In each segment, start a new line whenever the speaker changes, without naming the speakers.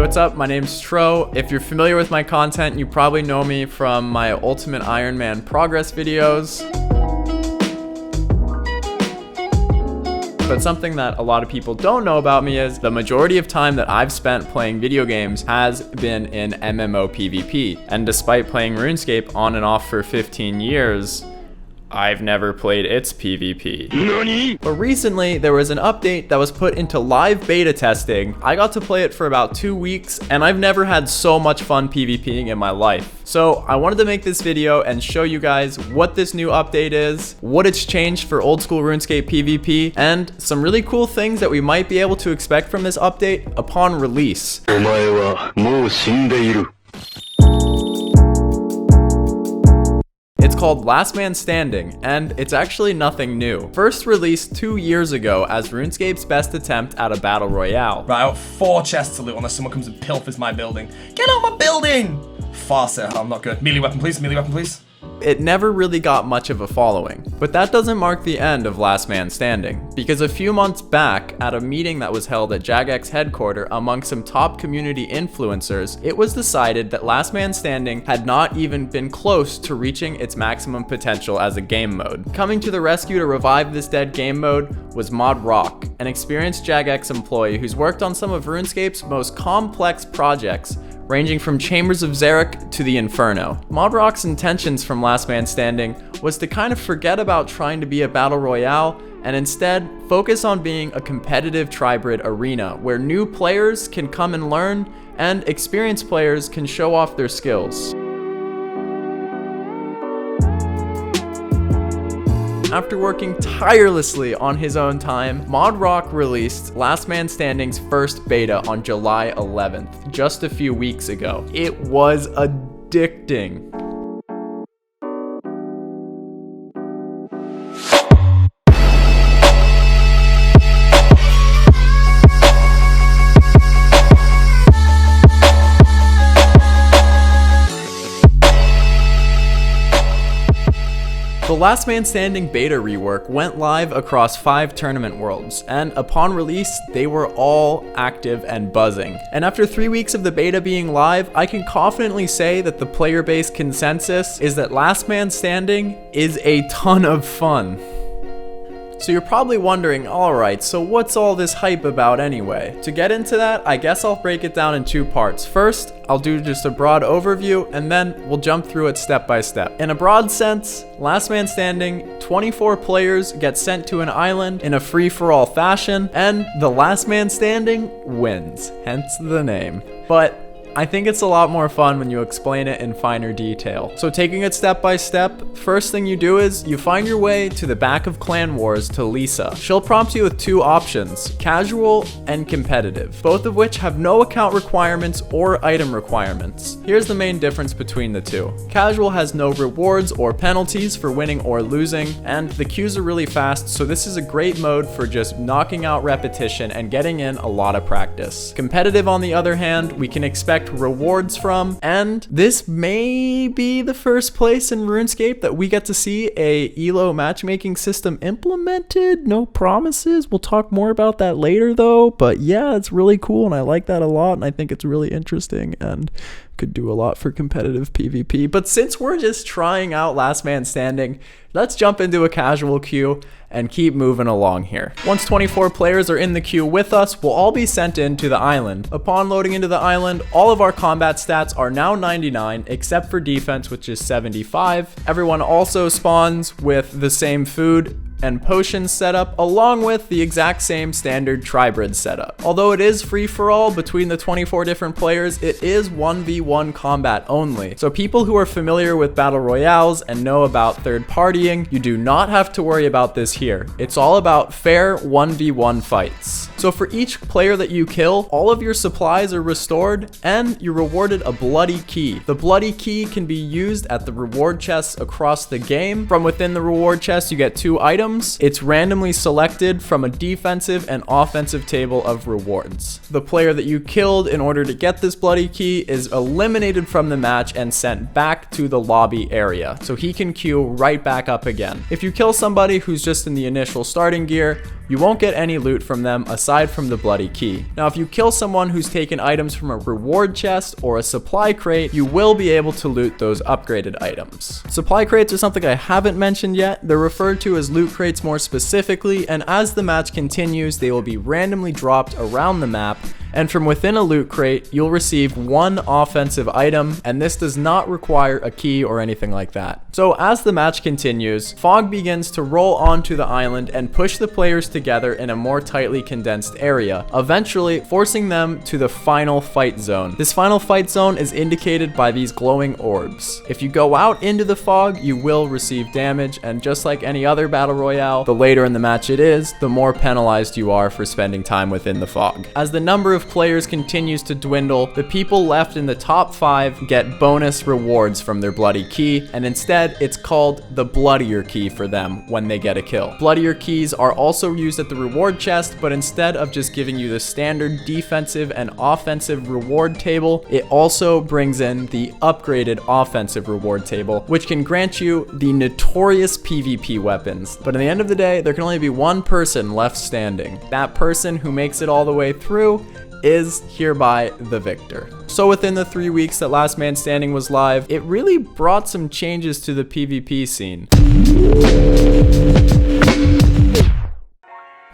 What's up? My name's Tro. If you're familiar with my content, you probably know me from my Ultimate Iron Man progress videos. But something that a lot of people don't know about me is the majority of time that I've spent playing video games has been in MMO PvP. And despite playing RuneScape on and off for 15 years, I've never played its PvP. Nani? But recently, there was an update that was put into live beta testing. I got to play it for about 2 weeks, and I've never had so much fun PvPing in my life. So I wanted to make this video and show you guys what this new update is, what it's changed for old school RuneScape PvP, and some really cool things that we might be able to expect from this update upon release. It's called Last Man Standing, and it's actually nothing new. First released 2 years ago as RuneScape's best attempt at a battle royale.
Right, I got 4 chests to loot unless someone comes and pilfers my building. Get out my building! Farseer, I'm not good. Melee weapon, please. Melee weapon, please.
It never really got much of a following, but that doesn't mark the end of Last Man Standing, because a few months back, at a meeting that was held at Jagex headquarters among some top community influencers, it was decided that Last Man Standing had not even been close to reaching its maximum potential as a game mode. Coming to the rescue to revive this dead game mode was ModRock, an experienced Jagex employee who's worked on some of RuneScape's most complex projects, ranging from Chambers of Xeric to the Inferno. ModRock's intentions from Last Man Standing was to kind of forget about trying to be a battle royale and instead focus on being a competitive tribrid arena where new players can come and learn and experienced players can show off their skills. After working tirelessly on his own time, ModRock released Last Man Standing's first beta on July 11th, just a few weeks ago. It was addicting. The Last Man Standing beta rework went live across 5 tournament worlds, and upon release, they were all active and buzzing. And after 3 weeks of the beta being live, I can confidently say that the player base consensus is that Last Man Standing is a ton of fun. So you're probably wondering, alright, so what's all this hype about anyway? To get into that, I guess I'll break it down in 2 parts. First, I'll do just a broad overview, and then we'll jump through it step by step. In a broad sense, Last Man Standing, 24 players get sent to an island in a free-for-all fashion, and the Last Man Standing wins, hence the name. But I think it's a lot more fun when you explain it in finer detail. So taking it step by step, first thing you do is you find your way to the back of Clan Wars to Lisa. She'll prompt you with 2 options, casual and competitive, both of which have no account requirements or item requirements. Here's the main difference between the 2. Casual has no rewards or penalties for winning or losing, and the queues are really fast, so this is a great mode for just knocking out repetition and getting in a lot of practice. Competitive, on the other hand, we can expect rewards from, and this may be the first place in RuneScape that we get to see a ELO matchmaking system implemented. No promises. We'll talk more about that later though, but yeah, it's really cool and I like that a lot, and I think it's really interesting and could do a lot for competitive PvP. But since we're just trying out Last Man Standing, let's jump into a casual queue and keep moving along here. Once 24 players are in the queue with us, we'll all be sent into the island. Upon loading into the island, all of our combat stats are now 99, except for defense, which is 75. Everyone also spawns with the same food and potions setup, along with the exact same standard tribrid setup. Although it is free for all between the 24 different players, it is 1v1 combat only. So people who are familiar with battle royales and know about third partying, you do not have to worry about this here. It's all about fair 1v1 fights. So for each player that you kill, all of your supplies are restored and you're rewarded a bloody key. The bloody key can be used at the reward chests across the game. From within the reward chest, you get 2 items. It's randomly selected from a defensive and offensive table of rewards. The player that you killed in order to get this bloody key is eliminated from the match and sent back to the lobby area, so he can queue right back up again. If you kill somebody who's just in the initial starting gear, you won't get any loot from them aside from the bloody key. Now, if you kill someone who's taken items from a reward chest or a supply crate, you will be able to loot those upgraded items. Supply crates are something I haven't mentioned yet. They're referred to as loot crates more specifically, and as the match continues, they will be randomly dropped around the map, and from within a loot crate, you'll receive one offensive item, and this does not require a key or anything like that. So as the match continues, fog begins to roll onto the island and push the players together in a more tightly condensed area, eventually forcing them to the final fight zone. This final fight zone is indicated by these glowing orbs. If you go out into the fog, you will receive damage, and just like any other battle royale, the later in the match it is, the more penalized you are for spending time within the fog. As the number of players continues to dwindle, the people left in the top 5 get bonus rewards from their bloody key, and instead it's called the bloodier key for them when they get a kill. Bloodier keys are also used at the reward chest, but instead of just giving you the standard defensive and offensive reward table, it also brings in the upgraded offensive reward table, which can grant you the notorious PvP weapons. But in the end of the day, there can only be one person left standing. That person who makes it all the way through is hereby the victor. So within the 3 weeks that Last Man Standing was live, it really brought some changes to the PvP scene.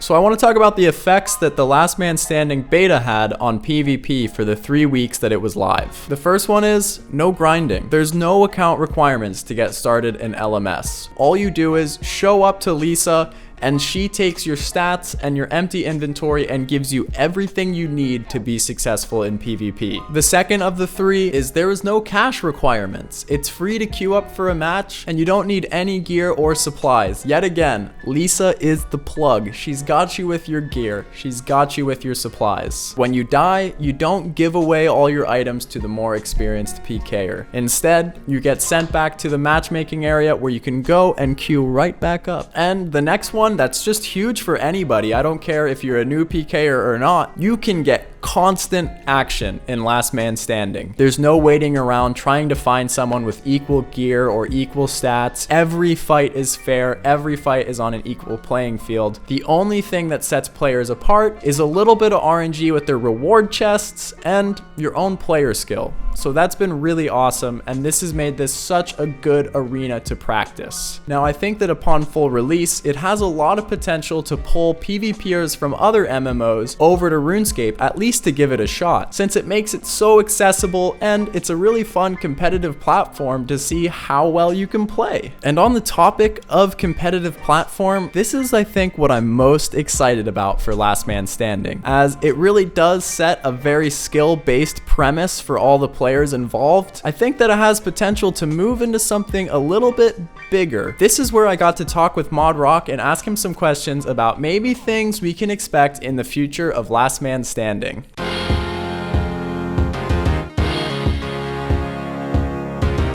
So I want to talk about the effects that the Last Man Standing beta had on PvP for the 3 weeks that it was live. The first one is no grinding. There's no account requirements to get started in LMS. All you do is show up to Lisa, and she takes your stats and your empty inventory and gives you everything you need to be successful in PvP. The second of the 3 is there is no cash requirements. It's free to queue up for a match, and you don't need any gear or supplies. Yet again, Lisa is the plug. She's got you with your gear. She's got you with your supplies. When you die, you don't give away all your items to the more experienced PKer. Instead, you get sent back to the matchmaking area where you can go and queue right back up. And the next one that's just huge for anybody. I don't care if you're a new PKer or not. You can get constant action in Last Man Standing. There's no waiting around trying to find someone with equal gear or equal stats. Every fight is fair. Every fight is on an equal playing field. The only thing that sets players apart is a little bit of RNG with their reward chests and your own player skill. So that's been really awesome, and this has made this such a good arena to practice. Now, I think that upon full release, it has a lot of potential to pull PvPers from other MMOs over to RuneScape, at least to give it a shot, since it makes it so accessible and it's a really fun competitive platform to see how well you can play. And on the topic of competitive platform, this is, I think, what I'm most excited about for Last Man Standing, as it really does set a very skill-based premise for all the players involved. I think that it has potential to move into something a little bit bigger. This is where I got to talk with Mod Rock and ask him some questions about maybe things we can expect in the future of Last Man Standing.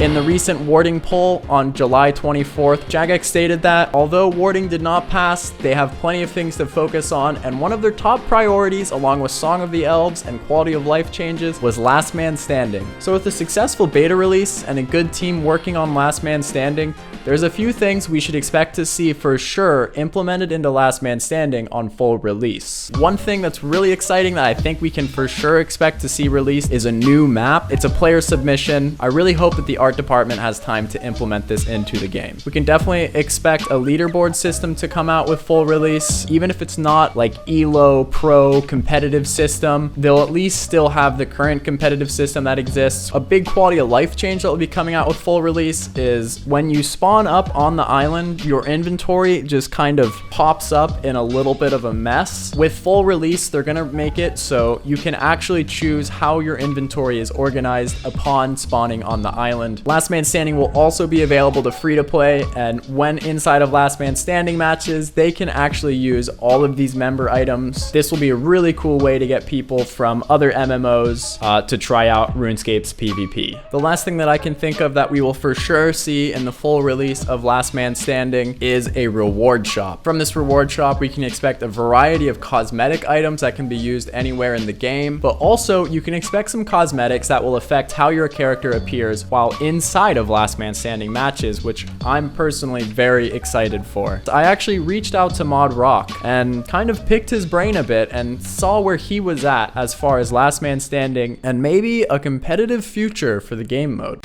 In the recent warding poll on July 24th, Jagex stated that although warding did not pass, they have plenty of things to focus on, and one of their top priorities, along with Song of the Elves and quality of life changes, was Last Man Standing. So with a successful beta release and a good team working on Last Man Standing, there's a few things we should expect to see for sure implemented into Last Man Standing on full release. One thing that's really exciting that I think we can for sure expect to see released is a new map. It's a player submission. I really hope that the art department has time to implement this into the game. We can definitely expect a leaderboard system to come out with full release. Even if it's not like ELO pro competitive system, they'll at least still have the current competitive system that exists. A big quality of life change that will be coming out with full release is when you spawn up on the island, your inventory just kind of pops up in a little bit of a mess. With full release, they're gonna make it so you can actually choose how your inventory is organized upon spawning on the island. Last Man Standing will also be available to free to play, and when inside of Last Man Standing matches, they can actually use all of these member items. This will be a really cool way to get people from other MMOs to try out RuneScape's PvP. The last thing that I can think of that we will for sure see in the full release of Last Man Standing is a reward shop. From this reward shop, we can expect a variety of cosmetic items that can be used anywhere in the game, but also you can expect some cosmetics that will affect how your character appears while inside of Last Man Standing matches, which I'm personally very excited for. I actually reached out to Mod Rock and kind of picked his brain a bit and saw where he was at as far as Last Man Standing and maybe a competitive future for the game mode.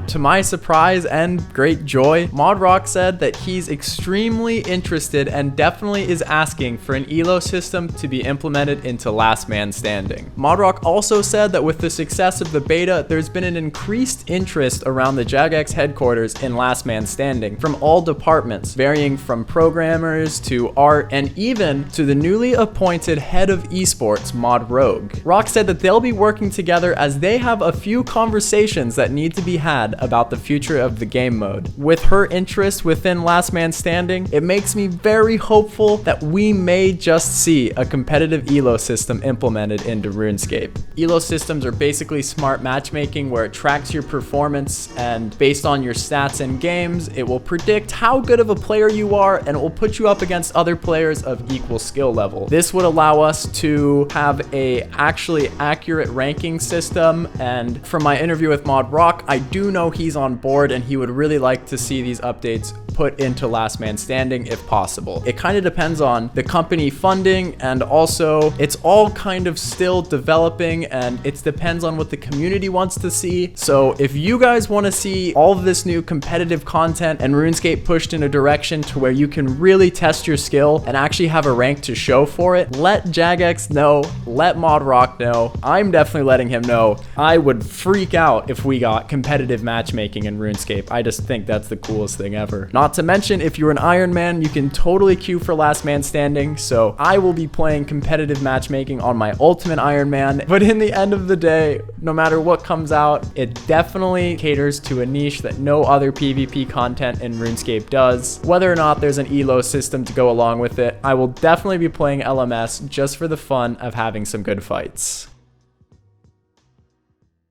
To my surprise and great joy, Mod Rock said that he's extremely interested and definitely is asking for an ELO system to be implemented into Last Man Standing. Mod Rock also said that with the success of the beta, there's been an increased interest around the Jagex headquarters in Last Man Standing from all departments, varying from programmers to art and even to the newly appointed head of esports, Mod Rogue. Rock said that they'll be working together as they have a few conversations that need to be had about the future of the game mode. With her interest within Last Man Standing, it makes me very hopeful that we may just see a competitive ELO system implemented into RuneScape. ELO systems are basically smart matchmaking where it tracks your performance, and based on your stats in games, it will predict how good of a player you are and it will put you up against other players of equal skill level. This would allow us to have a actually accurate ranking system, and from my interview with Mod Rock, I do know he's on board and he would really like to see these updates put into Last Man Standing if possible. It kind of depends on the company funding, and also it's all kind of still developing and it depends on what the community wants to see. So if you guys want to see all of this new competitive content and RuneScape pushed in a direction to where you can really test your skill and actually have a rank to show for it, let Jagex know, let Mod Rock know. I'm definitely letting him know. I would freak out if we got competitive matchmaking in RuneScape. I just think that's the coolest thing ever. Not to mention, if you're an Iron Man, you can totally queue for Last Man Standing, so I will be playing competitive matchmaking on my Ultimate Iron Man. But in the end of the day, no matter what comes out, it definitely caters to a niche that no other PvP content in RuneScape does. Whether or not there's an ELO system to go along with it, I will definitely be playing LMS just for the fun of having some good fights.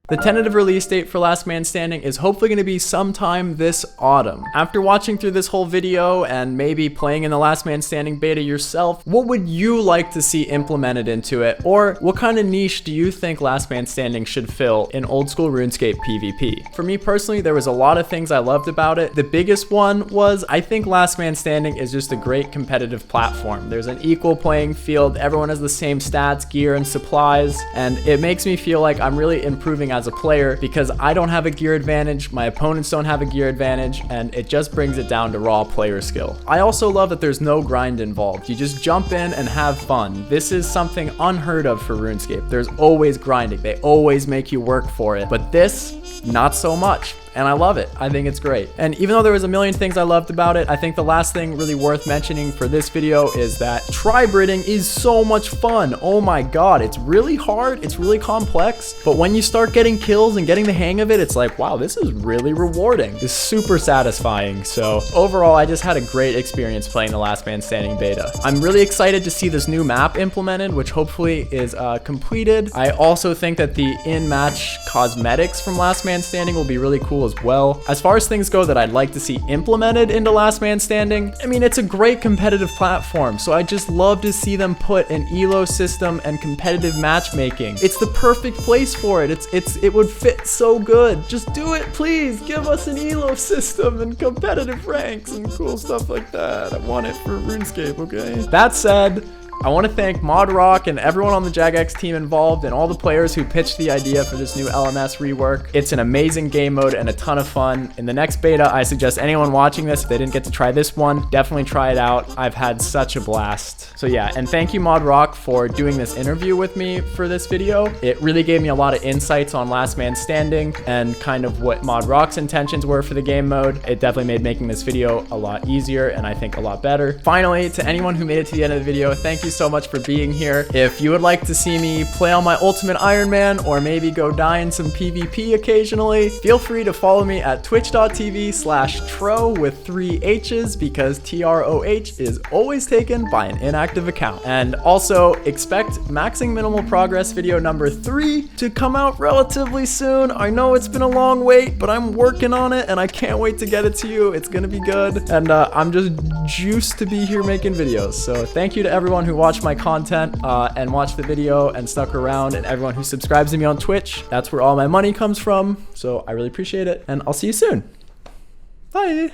The tentative release date for Last Man Standing is hopefully going to be sometime this autumn. After watching through this whole video and maybe playing in the Last Man Standing beta yourself, what would you like to see implemented into it? Or what kind of niche do you think Last Man Standing should fill in old school RuneScape PvP? For me personally, there was a lot of things I loved about it. The biggest one was I think Last Man Standing is just a great competitive platform. There's an equal playing field, everyone has the same stats, gear, and supplies, and it makes me feel like I'm really improving as a player because I don't have a gear advantage, my opponents don't have a gear advantage, and it just brings it down to raw player skill. I also love that there's no grind involved. You just jump in and have fun. This is something unheard of for RuneScape. There's always grinding. They always make you work for it. But this, not so much. And I love it. I think it's great. And even though there was a million things I loved about it, I think the last thing really worth mentioning for this video is that tribe raiding is so much fun. Oh my god, it's really hard, it's really complex, but when you start getting kills and getting the hang of it, it's like, wow, this is really rewarding. It's super satisfying. So overall, I just had a great experience playing the Last Man Standing beta. I'm really excited to see this new map implemented, which hopefully is completed. I also think that the in-match cosmetics from Last Man Standing will be really cool as well. As far as things go that I'd like to see implemented into Last Man Standing, I mean, it's a great competitive platform, so I just love to see them put an ELO system and competitive matchmaking. It's the perfect place for it. It would fit so good. Just do it, please. Give us an ELO system and competitive ranks and cool stuff like that. I want it for RuneScape, okay? That said, I want to thank Mod Rock and everyone on the Jagex team involved and all the players who pitched the idea for this new LMS rework. It's an amazing game mode and a ton of fun. In the next beta, I suggest anyone watching this, if they didn't get to try this one, definitely try it out. I've had such a blast. So yeah, and thank you Mod Rock for doing this interview with me for this video. It really gave me a lot of insights on Last Man Standing and kind of what Mod Rock's intentions were for the game mode. It definitely made making this video a lot easier and I think a lot better. Finally, to anyone who made it to the end of the video, thank you so much for being here. If you would like to see me play on my Ultimate Iron Man or maybe go die in some PvP occasionally, feel free to follow me at twitch.tv/tro with 3 H's because TROH is always taken by an inactive account. And also expect Maxing Minimal Progress video number 3 to come out relatively soon. I know it's been a long wait, but I'm working on it and I can't wait to get it to you. It's gonna be good. And I'm just juiced to be here making videos. So thank you to everyone who watch my content and watch the video and stuck around, and everyone who subscribes to me on Twitch. That's where all my money comes from. So I really appreciate it, and I'll see you soon. Bye.